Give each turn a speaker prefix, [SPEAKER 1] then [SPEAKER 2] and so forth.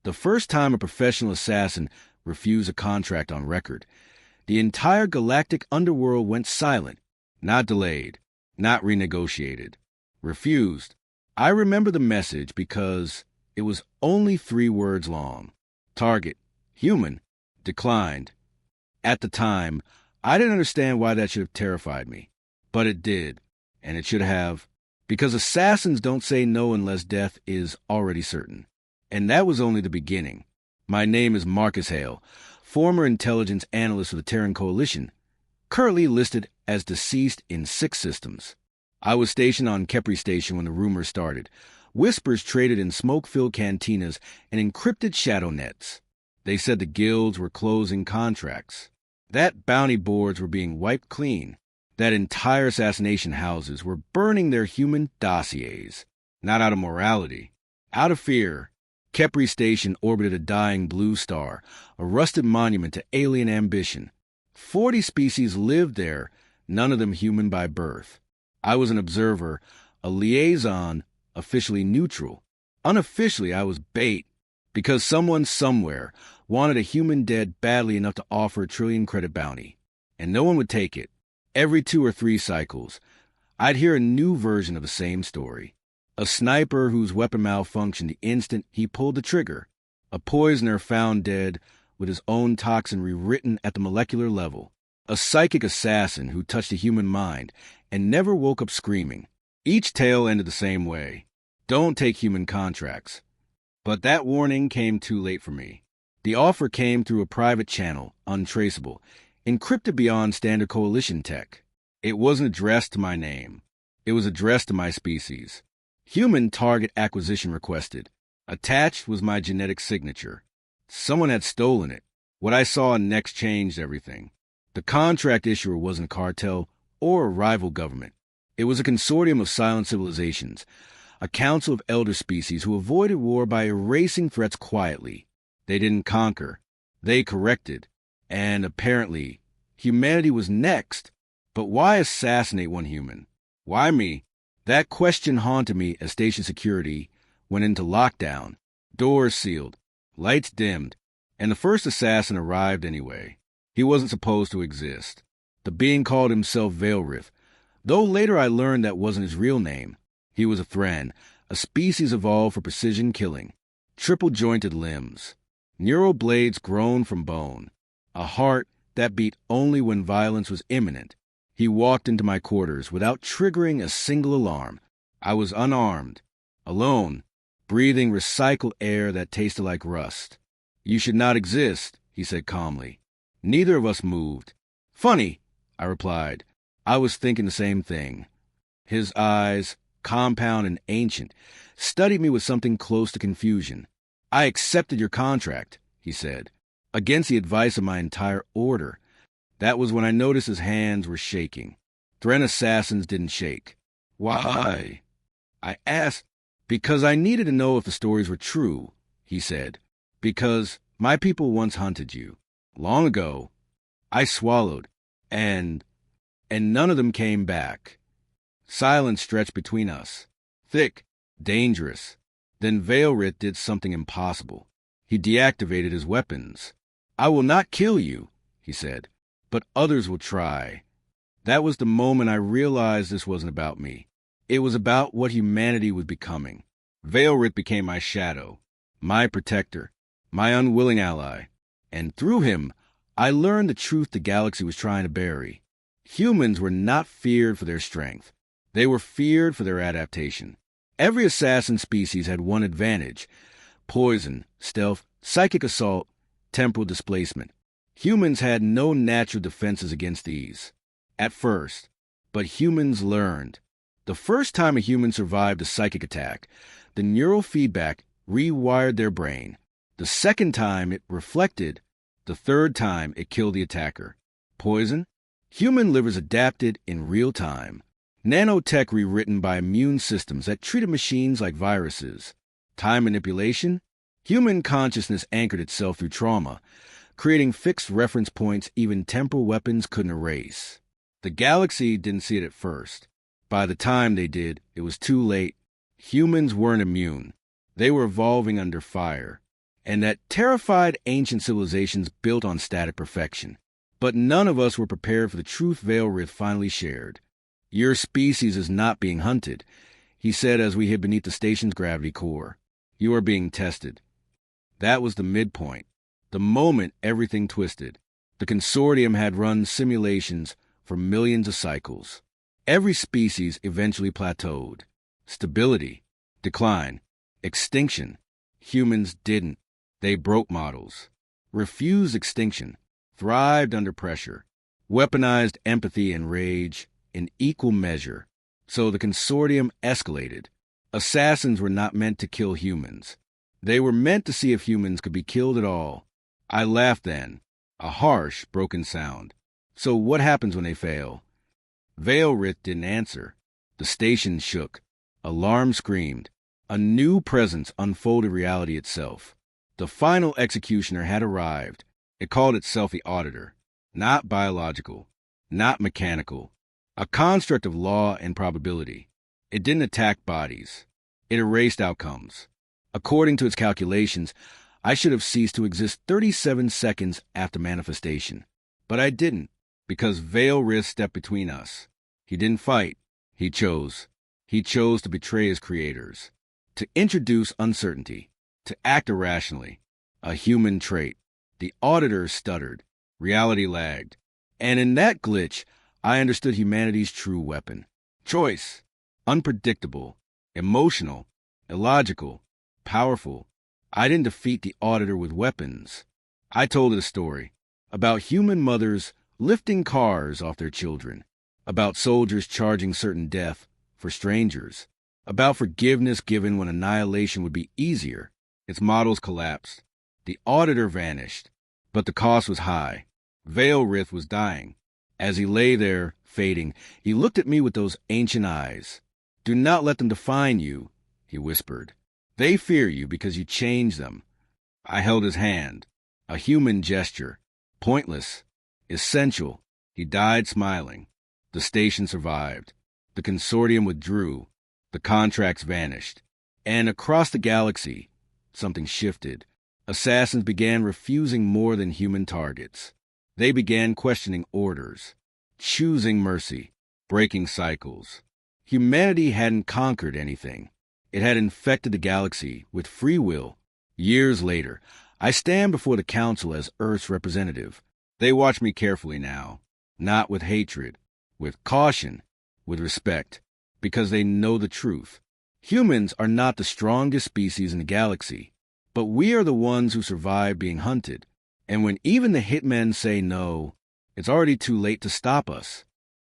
[SPEAKER 1] The first time a professional assassin refused a contract on record, the entire galactic underworld went silent, not delayed, not renegotiated. Refused. I remember the message because it was only 3 words long. Target, human, declined. At the time, I didn't understand why that should have terrified me. But it did, and it should have, because assassins don't say no unless death is already certain. And that was only the beginning. My name is Marcus Hale, former intelligence analyst for the Terran Coalition, currently listed as deceased in 6 systems. I was stationed on Kepri Station when the rumors started. Whispers traded in smoke-filled cantinas and encrypted shadow nets. They said the guilds were closing contracts, that bounty boards were being wiped clean, that entire assassination houses were burning their human dossiers, not out of morality, out of fear. Kepri Station orbited a dying blue star, a rusted monument to alien ambition. 40 species lived there, none of them human by birth. I was an observer, a liaison, officially neutral. Unofficially, I was bait, because someone somewhere wanted a human dead badly enough to offer a 1 trillion credit bounty, and no one would take it. Every 2 or 3 cycles, I'd hear a new version of the same story. A sniper whose weapon malfunctioned the instant he pulled the trigger. A poisoner found dead with his own toxin rewritten at the molecular level. A psychic assassin who touched a human mind and never woke up screaming. Each tale ended the same way. Don't take human contracts. But that warning came too late for me. The offer came through a private channel, untraceable, encrypted beyond standard coalition tech. It wasn't addressed to my name. It was addressed to my species. Human target acquisition requested. Attached was my genetic signature. Someone had stolen it. What I saw next changed everything. The contract issuer wasn't a cartel or a rival government. It was a consortium of silent civilizations, a council of elder species who avoided war by erasing threats quietly. They didn't conquer. They corrected. And apparently, humanity was next. But why assassinate one human? Why me? That question haunted me as station security went into lockdown. Doors sealed, lights dimmed, and the first assassin arrived anyway. He wasn't supposed to exist. The being called himself Veilrith, though later I learned that wasn't his real name. He was a Thran, a species evolved for precision killing. Triple-jointed limbs, neural blades grown from bone, a heart that beat only when violence was imminent. He walked into my quarters without triggering a single alarm. I was unarmed, alone, breathing recycled air that tasted like rust. "You should not exist," he said calmly. Neither of us moved. "Funny," I replied. I was thinking the same thing. His eyes, compound and ancient, studied me with something close to confusion. "I accepted your contract," he said, against the advice of my entire order. That was when I noticed his hands were shaking. Thran assassins didn't shake. "Why?" I asked. "Because I needed to know if the stories were true," he said. "Because my people once hunted you. Long ago." I swallowed, and none of them came back. Silence stretched between us. Thick, dangerous. Then Veilrith did something impossible. He deactivated his weapons. "I will not kill you," he said, "but others will try." That was the moment I realized this wasn't about me. It was about what humanity was becoming. Veilrith became my shadow, my protector, my unwilling ally. And through him, I learned the truth the galaxy was trying to bury. Humans were not feared for their strength. They were feared for their adaptation. Every assassin species had one advantage: poison, stealth, psychic assault, temporal displacement. Humans had no natural defenses against these. At first. But humans learned. The first time a human survived a psychic attack, the neural feedback rewired their brain. The second time it reflected. The third time it killed the attacker. Poison? Human livers adapted in real time. Nanotech rewritten by immune systems that treated machines like viruses. Time manipulation? Human consciousness anchored itself through trauma, creating fixed reference points even temporal weapons couldn't erase. The galaxy didn't see it at first. By the time they did, it was too late. Humans weren't immune. They were evolving under fire. and that terrified ancient civilizations built on static perfection. But none of us were prepared for the truth Veilrith finally shared. "Your species is not being hunted," he said as we hid beneath the station's gravity core. "You are being tested." That was the midpoint, the moment everything twisted. The consortium had run simulations for millions of cycles. Every species eventually plateaued. Stability, decline, extinction. Humans didn't. They broke models, refused extinction, thrived under pressure, weaponized empathy and rage in equal measure. So the consortium escalated. Assassins were not meant to kill humans. They were meant to see if humans could be killed at all. I laughed then, a harsh, broken sound. "So what happens when they fail?" Veilrith didn't answer. The station shook. Alarm screamed. A new presence unfolded reality itself. The final executioner had arrived. It called itself the Auditor. Not biological, not mechanical. A construct of law and probability. It didn't attack bodies. It erased outcomes. According to its calculations, I should have ceased to exist 37 seconds after manifestation. But I didn't, because Veilrith stepped between us. He didn't fight. He chose. He chose to betray his creators, to introduce uncertainty, to act irrationally, a human trait. The Auditor stuttered. Reality lagged. And in that glitch, I understood humanity's true weapon. Choice. Unpredictable, emotional, illogical, powerful. I didn't defeat the Auditor with weapons. I told it a story about human mothers lifting cars off their children, about soldiers charging certain death for strangers, about forgiveness given when annihilation would be easier. Its models collapsed. The Auditor vanished, but the cost was high. Veilrith was dying. As he lay there, fading, he looked at me with those ancient eyes. "Do not let them define you," he whispered. "They fear you because you changed them." I held his hand, a human gesture, pointless, essential. He died smiling. The station survived. The consortium withdrew. The contracts vanished. And across the galaxy, something shifted. Assassins began refusing more than human targets. They began questioning orders, choosing mercy, breaking cycles. Humanity hadn't conquered anything. It had infected the galaxy with free will. Years later, I stand before the Council as Earth's representative. They watch me carefully now, not with hatred, with caution, with respect, because they know the truth. Humans are not the strongest species in the galaxy, but we are the ones who survive being hunted. And when even the hitmen say no, it's already too late to stop us.